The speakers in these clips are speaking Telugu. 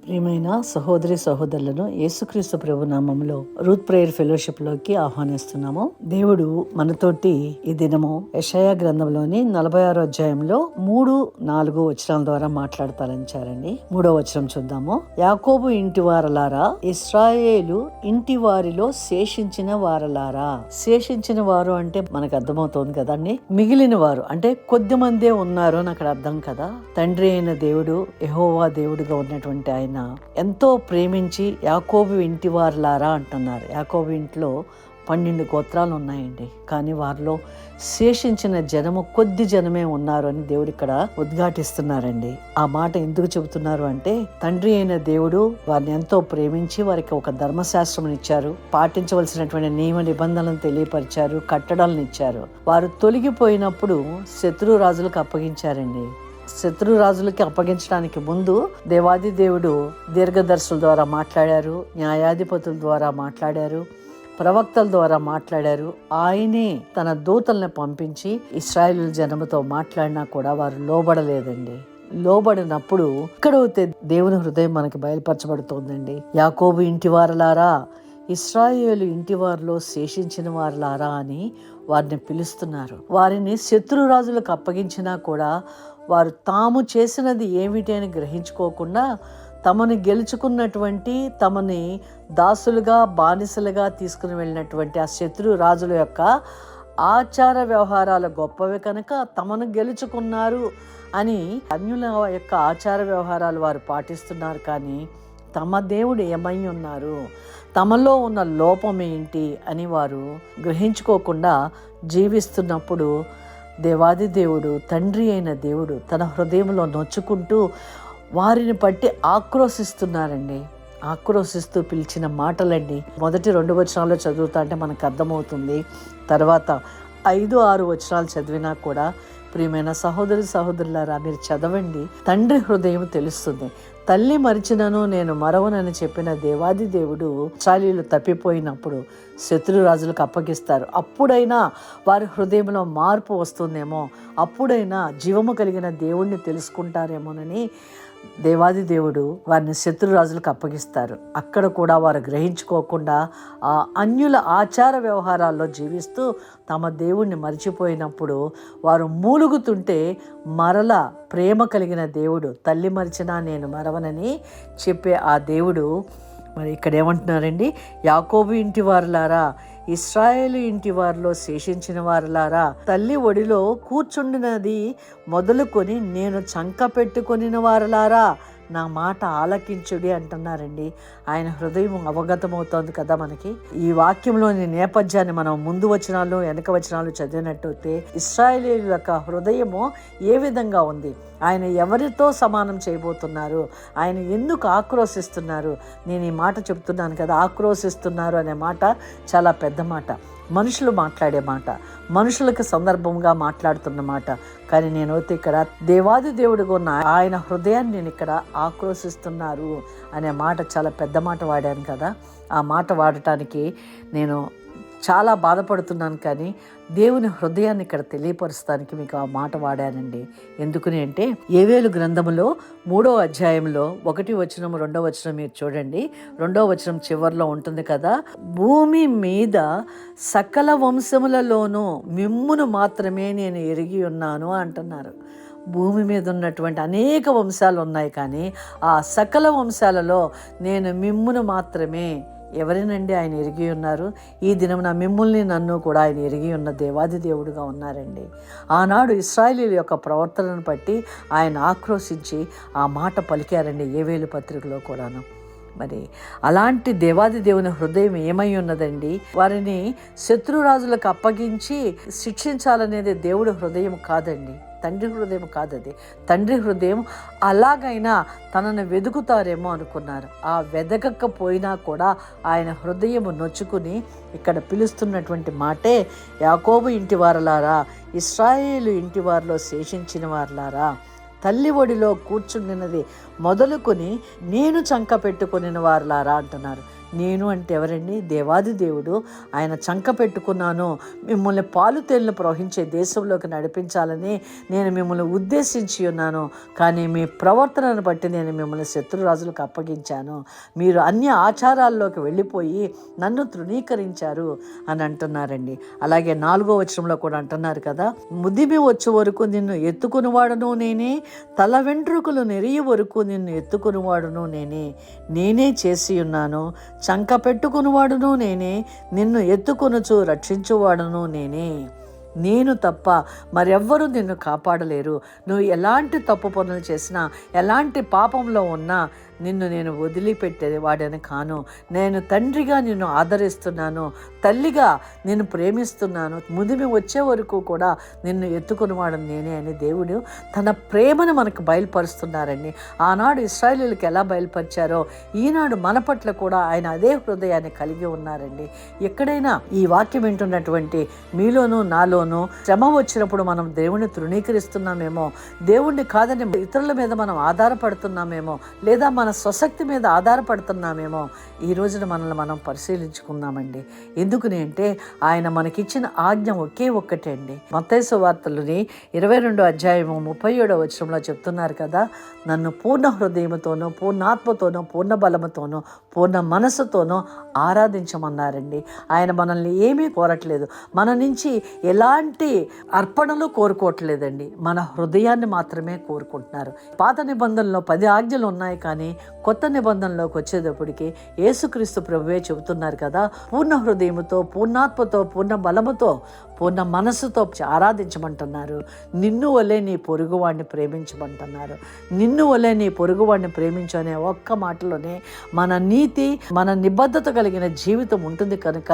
ప్రియమైన సహోదరి సహోదరులను యేసుక్రీస్తు ప్రభు నామములో రూత్ ప్రేయర్ ఫెలోషిప్ లోకి ఆహ్వానిస్తున్నాము. దేవుడు మనతోటి ఈ దినము యెషయా గ్రంథంలోని 46వ అధ్యాయంలో 3-4 వచనాల ద్వారా మాట్లాడతారండి. 3వ వచనం చూద్దాము. యాకోబు ఇంటి వారలారా, ఇశ్రాయేలు ఇంటి వారిలో శేషించిన వారలారా. శేషించిన వారు అంటే మనకు అర్థమవుతోంది కదండి, మిగిలిన వారు అంటే కొద్ది మందే ఉన్నారు అని అక్కడ అర్థం కదా. తండ్రి అయిన దేవుడు, యెహోవా దేవుడుగా ఉన్నటువంటి ఆయన ఎంతో ప్రేమించి యాకోబు ఇంటి వారులారా అంటున్నారు. యాకోబు ఇంట్లో 12 గోత్రాలు ఉన్నాయండి, కానీ వారిలో శేషించిన జనము కొద్ది జనమే ఉన్నారు అని దేవుడు ఇక్కడ ఉద్ఘాటిస్తున్నారండి. ఆ మాట ఎందుకు చెబుతున్నారు అంటే, తండ్రి అయిన దేవుడు వారిని ఎంతో ప్రేమించి వారికి ఒక ధర్మశాస్త్రం ఇచ్చారు, పాటించవలసినటువంటి నియమ నిబంధనలను తెలియపరిచారు, కట్టడాలను ఇచ్చారు. వారు తొలగిపోయినప్పుడు శత్రు రాజులకు అప్పగించారండి. శత్రురాజులకి అప్పగించడానికి ముందు దేవాది దేవుడు దీర్ఘదర్శుల ద్వారా మాట్లాడారు, న్యాయాధిపతుల ద్వారా మాట్లాడారు, ప్రవక్తల ద్వారా మాట్లాడారు. ఆయనే తన దూతల్ని పంపించి ఇశ్రాయేలు జనముతో మాట్లాడినా కూడా వారు లోబడలేదండి. లోబడినప్పుడు ఇక్కడైతే దేవుని హృదయం మనకి బయలుపరచబడుతోందండి. యాకోబు ఇంటి వారలారా, ఇశ్రాయేలు ఇంటి వారిలో శేషించిన వారలారా అని వారిని పిలుస్తున్నారు. వారిని శత్రురాజులకు అప్పగించినా కూడా వారు తాము చేసినది ఏమిటి అని గ్రహించుకోకుండా తమను గెలుచుకున్నటువంటి, తమని దాసులుగా బానిసలుగా తీసుకుని వెళ్ళినటువంటి ఆ శత్రు రాజుల యొక్క ఆచార వ్యవహారాలు గొప్పవి కనుక తమను గెలుచుకున్నారు అని అన్యుల యొక్క ఆచార వ్యవహారాలు వారు పాటిస్తున్నారు. కానీ తమ దేవుడు ఏమై ఉన్నారు, తమలో ఉన్న లోపం ఏంటి అని వారు గ్రహించుకోకుండా జీవిస్తున్నప్పుడు దేవాది దేవుడు, తండ్రి అయిన దేవుడు తన హృదయంలో నొచ్చుకుంటూ వారిని పట్టి ఆక్రోశిస్తున్నారండి. ఆక్రోశిస్తూ పిలిచిన మాటలండి. మొదటి 2 వచనాల్లో చదువుతా అంటే మనకు అర్థమవుతుంది. తర్వాత 5-6 వచనాలు చదివినా కూడా ప్రియమైన సహోదరులారా, మీరు చదవండి. తండ్రి హృదయం తెలుస్తుంది. తల్లి మరిచినను నేను మరవనని చెప్పిన దేవాది దేవుడు ఇశ్రాయేలీయులు తప్పిపోయినప్పుడు శత్రురాజులకు అప్పగిస్తారు. అప్పుడైనా వారి హృదయంలో మార్పు వస్తుందేమో, అప్పుడైనా జీవము కలిగిన దేవుణ్ణి తెలుసుకుంటారేమోనని దేవాది దేవుడు వారిని శత్రురాజులకు అప్పగిస్తారు. అక్కడ కూడా వారు గ్రహించుకోకుండా ఆ అన్యుల ఆచార వ్యవహారాల్లో జీవిస్తూ తమ దేవుణ్ణి మరిచిపోయినప్పుడు వారు మూలుగుతుంటే మరల ప్రేమ కలిగిన దేవుడు, తల్లి మరిచినా నేను మరవనని చెప్పే ఆ దేవుడు మరి ఇక్కడ ఏమంటున్నారండి, యాకోబు ఇంటి వారులారా, ఇశ్రాయేలు ఇంటి వారిలో శేషించిన వారులారా, తల్లి ఒడిలో కూర్చుండినది మొదలుకొని నేను చంక పెట్టుకొనిన వారులారా, నా మాట ఆలకించుడి అంటున్నారండి. ఆయన హృదయం అవగతమవుతోంది కదా మనకి. ఈ వాక్యంలోని నేపథ్యాన్ని మనం ముందు వచనాలు వెనక వచనాలు చదివినట్టయితే ఇశ్రాయేలీయుల యొక్క హృదయము ఏ విధంగా ఉంది, ఆయన ఎవరితో సమానం చేయబోతున్నారు, ఆయన ఎందుకు ఆక్రోశిస్తున్నారు. నేను ఈ మాట చెప్తున్నాను కదా, ఆక్రోశిస్తున్నారు అనే మాట చాలా పెద్ద మాట, మనుషులు మాట్లాడే మాట, మనుషులకు సందర్భంగా మాట్లాడుతున్న మాట. కానీ నేనైతే ఇక్కడ దేవాది దేవుడిగా ఉన్న ఆయన హృదయాన్ని నేను ఇక్కడ ఆక్రోశిస్తున్నారు అనే మాట చాలా పెద్ద మాట వాడాను కదా. ఆ మాట వాడటానికి నేను చాలా బాధపడుతున్నాను, కానీ దేవుని హృదయాన్ని ఇక్కడ తెలియపరుస్తానికి మీకు ఆ మాట వాడానండి. ఎందుకని అంటే యోవేలు గ్రంథములో 3వ అధ్యాయంలో 1 వచనం 2వ వచనం మీరు చూడండి. 2వ వచనం చివరిలో ఉంటుంది కదా, భూమి మీద సకల వంశములలోనూ మిమ్మును మాత్రమే నేను ఎరిగి ఉన్నాను అంటున్నారు. భూమి మీద ఉన్నటువంటి అనేక వంశాలు ఉన్నాయి, కానీ ఆ సకల వంశాలలో నేను మిమ్మును మాత్రమే, ఎవరినండి ఆయన ఎరిగి ఉన్నారు. ఈ దినమున మిమ్ముల్ని నన్ను కూడా ఆయన ఎరిగి ఉన్న దేవాది దేవుడుగా ఉన్నారండి. ఆనాడు ఇశ్రాయేలీయుల యొక్క ప్రవర్తనను బట్టి ఆయన ఆక్రోశించి ఆ మాట పలికారండి యోవేలు పత్రికలో కూడాను. మరి అలాంటి దేవాది దేవుని హృదయం ఏమై ఉన్నదండి, వారిని శత్రురాజులకు అప్పగించి శిక్షించాలనేది దేవుడి హృదయం కాదండి, తండ్రి హృదయం కాదది. తండ్రి హృదయం అలాగైనా తనను వెతుకుతారేమో అనుకున్నారు. ఆ వెదకకపోయినా కూడా ఆయన హృదయం నొచ్చుకుని ఇక్కడ పిలుస్తున్నటువంటి మాటే, యాకోబు ఇంటి వారలారా, ఇశ్రాయేలు ఇంటి వారిలో శేషించిన వారలారా, తల్లి ఒడిలో కూర్చుండినది మొదలుకొని నేను చంక పెట్టుకొనిన వారులారా అంటున్నారు. నేను అంటే ఎవరండి? దేవాది దేవుడు. ఆయన చంక పెట్టుకున్నాను, మిమ్మల్ని పాలు తేళ్లు ప్రవహించే దేశంలోకి నడిపించాలని నేను మిమ్మల్ని ఉద్దేశించి ఉన్నాను. కానీ మీ ప్రవర్తనను బట్టి నేను మిమ్మల్ని శత్రురాజులకు అప్పగించాను. మీరు అన్య ఆచారాల్లోకి వెళ్ళిపోయి నన్ను తృణీకరించారు అని అంటున్నారండి. అలాగే 4వ వచనంలో కూడా అంటున్నారు కదా, ముదిమి వచ్చే వరకు నిన్ను ఎత్తుకునివాడును నేనే, తల వెంట్రుకలు నెరియ వరకు నిన్ను ఎత్తుకునివాడును నేనే చేసి ఉన్నాను. చంక పెట్టుకునివాడును నేనే, నిన్ను ఎత్తుకొనుచు రక్షించువాడును నేను తప్ప మరెవ్వరూ నిన్ను కాపాడలేరు. నువ్వు ఎలాంటి తప్పు పనులు చేసినా, ఎలాంటి పాపంలో ఉన్నా నిన్ను నేను వదిలిపెట్టేది వాడని కాను. నేను తండ్రిగా నిన్ను ఆదరిస్తున్నాను, తల్లిగా నిన్ను ప్రేమిస్తున్నాను, ముదిమి వచ్చే వరకు కూడా నిన్ను ఎత్తుకునివాడు నేనే అని దేవుడు తన ప్రేమను మనకు బయలుపరుస్తున్నారండి. ఆనాడు ఇశ్రాయేలీయులకు ఎలా బయలుపరిచారో ఈనాడు మన పట్ల కూడా ఆయన అదే హృదయాన్ని కలిగి ఉన్నారండి. ఎక్కడైనా ఈ వాక్యం వింటున్నటువంటి మీలోనూ నాలోనూ శ్రమ వచ్చినప్పుడు మనం దేవుణ్ణి తృణీకరిస్తున్నామేమో, దేవుణ్ణి కాదని ఇతరుల మీద మనం ఆధారపడుతున్నామేమో, లేదా మన స్వశక్తి మీద ఆధారపడుతున్నామేమో ఈ రోజున మనల్ని మనం పరిశీలించుకుందామండి. ఎందుకని అంటే ఆయన మనకిచ్చిన ఆజ్ఞ ఒకే ఒక్కటే అండి. మత్తయి సువార్తలోని 22వ అధ్యాయము 37వ వచనంలో చెప్తున్నారు కదా, నన్ను పూర్ణ హృదయముతోనూ, పూర్ణాత్మతోనూ, పూర్ణ బలముతోనూ, పూర్ణ మనసుతోనూ ఆరాధించమన్నారండి. ఆయన మనల్ని ఏమీ కోరట్లేదు, మన నుంచి ఎలాంటి అర్పణలు కోరుకోవట్లేదండి, మన హృదయాన్ని మాత్రమే కోరుకుంటున్నారు. పాత నిబంధనలో 10 ఆజ్ఞలు ఉన్నాయి, కానీ కొత్త నిబంధనలోకి వచ్చేటప్పటికి యేసుక్రీస్తు ప్రభువే చెబుతున్నారు కదా, పూర్ణ హృదయముతో, పూర్ణాత్మతో, పూర్ణ బలముతో, పూర్ణ మనసుతో ఆరాధించమంటున్నారు. నిన్ను వలె నీ పొరుగువాడిని ప్రేమించమంటున్నారు. నిన్ను వలె నీ పొరుగువాడిని ప్రేమించు అనే ఒక్క మాటలోనే మన నీతి, మన నిబద్ధత కలిగిన జీవితం ఉంటుంది. కనుక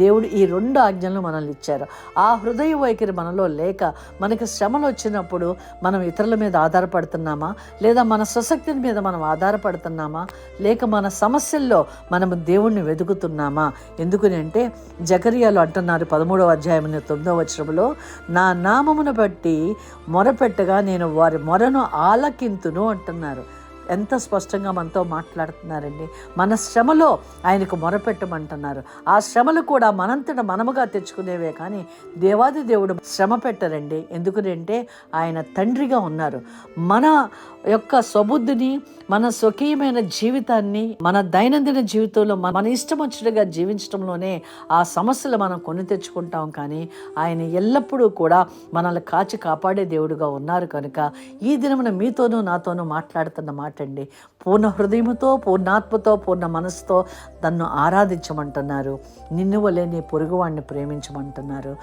దేవుడు ఈ 2 ఆజ్ఞలను మనల్ని ఇచ్చారు. ఆ హృదయ వైఖరి మనలో లేక మనకి శ్రమలు వచ్చినప్పుడు మనం ఇతరుల మీద ఆధారపడుతున్నామా, లేదా మన స్వశక్తి మీద మనం ఆధారపడుతున్నామా, లేక మన సమస్యల్లో మనము దేవుణ్ణి వెతుకుతున్నామా? ఎందుకని అంటే జకర్యాలో అంటున్నారు 13వ అధ్యాయం 9వ వచనంలో, నా నామమును బట్టి మొరపెట్టగా నేను వారి మొరను ఆలకింతును అంటున్నారు. ఎంత స్పష్టంగా మనతో మాట్లాడుతున్నారండి. మన శ్రమలో ఆయనకు మొరపెట్టమంటున్నారు. ఆ శ్రమలు కూడా మనంతట మనముగా తెచ్చుకునేవే, కానీ దేవాది దేవుడు శ్రమ పెట్టరండి. ఎందుకంటే ఆయన తండ్రిగా ఉన్నారు. మన యొక్క స్వబుద్ధిని, మన స్వకీయమైన జీవితాన్ని, మన దైనందిన జీవితంలో మన ఇష్టం వచ్చినట్టుగా జీవించడంలోనే ఆ సమస్యలు మనం కొని తెచ్చుకుంటాం. కానీ ఆయన ఎల్లప్పుడూ కూడా మనల్ని కాచి కాపాడే దేవుడుగా ఉన్నారు. కనుక ఈ దినమున మీతోనూ నాతోనూ మాట్లాడుతున్న మాట అండి, పూర్ణ హృదయముతో, పూర్ణాత్మతో, పూర్ణ మనసుతో నన్ను ఆరాధించమంటున్నారు. నిన్ను వలె నీ పొరుగువాడిని ప్రేమించమంటున్నారు.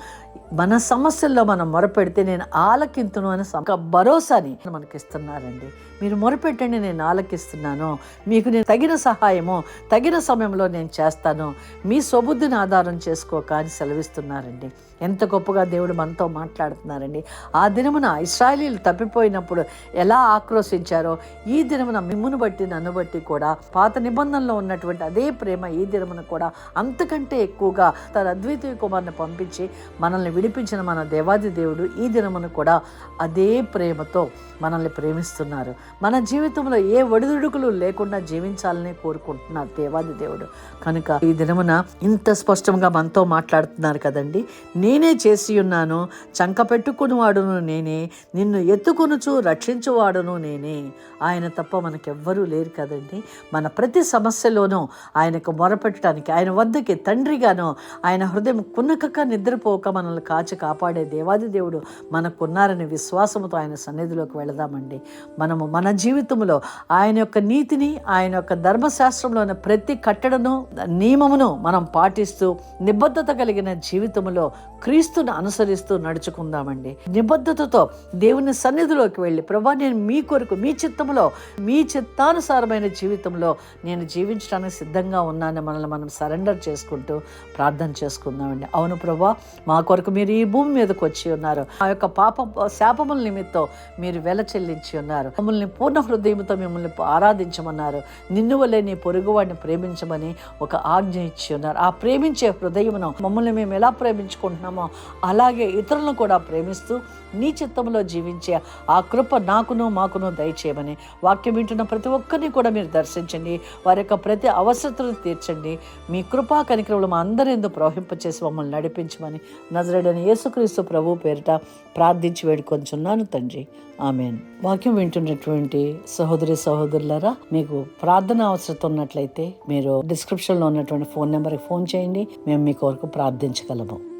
మన సమస్యల్లో మనం మొరపెడితే నేను ఆలకింతును అని ఒక భరోసాని మనకిస్తున్నారండి. మీరు మొరపెట్టండి, నేను ఆలకిస్తున్నాను, మీకు నేను తగిన సహాయము తగిన సమయంలో నేను చేస్తాను, మీ స్వబుద్ధిని ఆధారం చేసుకోక అని సెలవిస్తున్నారండి. ఎంత గొప్పగా దేవుడు మనతో మాట్లాడుతున్నారండి. ఆ దినమున ఇశ్రాయేలీయులు తప్పిపోయినప్పుడు ఎలా ఆక్రోశించారో ఈ దినమున మిమ్మును బట్టి నన్ను బట్టి కూడా పాత నిబంధనలో ఉన్నటువంటి అదే ప్రేమ ఈ దినమున కూడా అంతకంటే ఎక్కువగా తన అద్వితీయ కుమారుని పంపించి మనల్ని విడిపించిన మన దేవాది దేవుడు ఈ దినమున కూడా అదే ప్రేమతో మనల్ని ప్రేమిస్తున్నారు. మన జీవితంలో ఏ ఒడిదుడుకులు లేకుండా జీవించాలని కోరుకుంటున్నారు దేవాది దేవుడు. కనుక ఈ దినమున ఇంత స్పష్టంగా మనతో మాట్లాడుతున్నారు కదండి. నేనే చేసి ఉన్నాను, చంక పెట్టుకునివాడును నేనే, నిన్ను ఎత్తుకొనుచు రక్షించువాడును నేనే. ఆయన తప్ప మనకెవ్వరూ లేరు కదండి. మన ప్రతి సమస్యలోనూ ఆయనకు మొరపెట్టడానికి, ఆయన వద్దకి తండ్రిగాను, ఆయన హృదయం కున్నకక్క నిద్రపోక మనల్ని కాచి కాపాడే దేవాది దేవుడు మనకున్నారని విశ్వాసంతో ఆయన సన్నిధిలోకి వెళదామండి. మనము మన జీవితంలో ఆయన యొక్క నీతిని, ఆయన యొక్క ధర్మశాస్త్రంలో ఉన్న ప్రతి కట్టడను, నియమమును మనం పాటిస్తూ నిబద్ధత కలిగిన జీవితంలో క్రీస్తును అనుసరిస్తూ నడుచుకుందామండి. నిబద్ధతతో దేవుని సన్నిధిలోకి వెళ్ళి, ప్రభా నేను మీ కొరకు, మీ చిత్తంలో, మీ చిత్తానుసారమైన జీవితంలో నేను జీవించడానికి సిద్ధంగా ఉన్నాను మనల్ని మనం సరెండర్ చేసుకుంటూ ప్రార్థన చేసుకుందామండి. అవును ప్రభా, మా కొరకు మీరు ఈ భూమి మీదకి వచ్చి ఉన్నారు. ఆ యొక్క పాప శాపముల నిమిత్తం మీరు వెల చెల్లించి ఉన్నారు. మమ్మల్ని పూర్ణ హృదయంతో మిమ్మల్ని ఆరాధించమన్నారు. నిన్ను వల్లే నీ పొరుగువాడిని ప్రేమించమని ఒక ఆజ్ఞ ఇచ్చి ఉన్నారు. ఆ ప్రేమించే హృదయమును మమ్మల్ని మేము ఎలా ప్రేమించుకుంటున్నామో అలాగే ఇతరులను కూడా ప్రేమిస్తూ నీ చిత్తంలో జీవించే ఆ కృప నాకును మాకును దయచేయమని, వాక్యం వింటున్న ప్రతి ఒక్కరిని కూడా మీరు దర్శించండి. వారి యొక్క ప్రతి అవసరతను తీర్చండి. మీ కృపా కనికరములు మా అందరి యందు ప్రవహింపచేసి మమ్మల్ని నడిపించమని నజరేయుడైన యేసుక్రీస్తు ప్రభు పేరిట ప్రార్థించి వేడుకొంచున్నాను తండ్రి. ఆమేన్. వాక్యం వింటున్నటువంటి సహోదరి సహోదరులారా, మీకు ప్రార్థన అవసరం ఉన్నట్లయితే మీరు డిస్క్రిప్షన్లో ఉన్నటువంటి ఫోన్ నెంబర్కి ఫోన్ చేయండి. మేము మీ కొరకు ప్రార్థించగలము.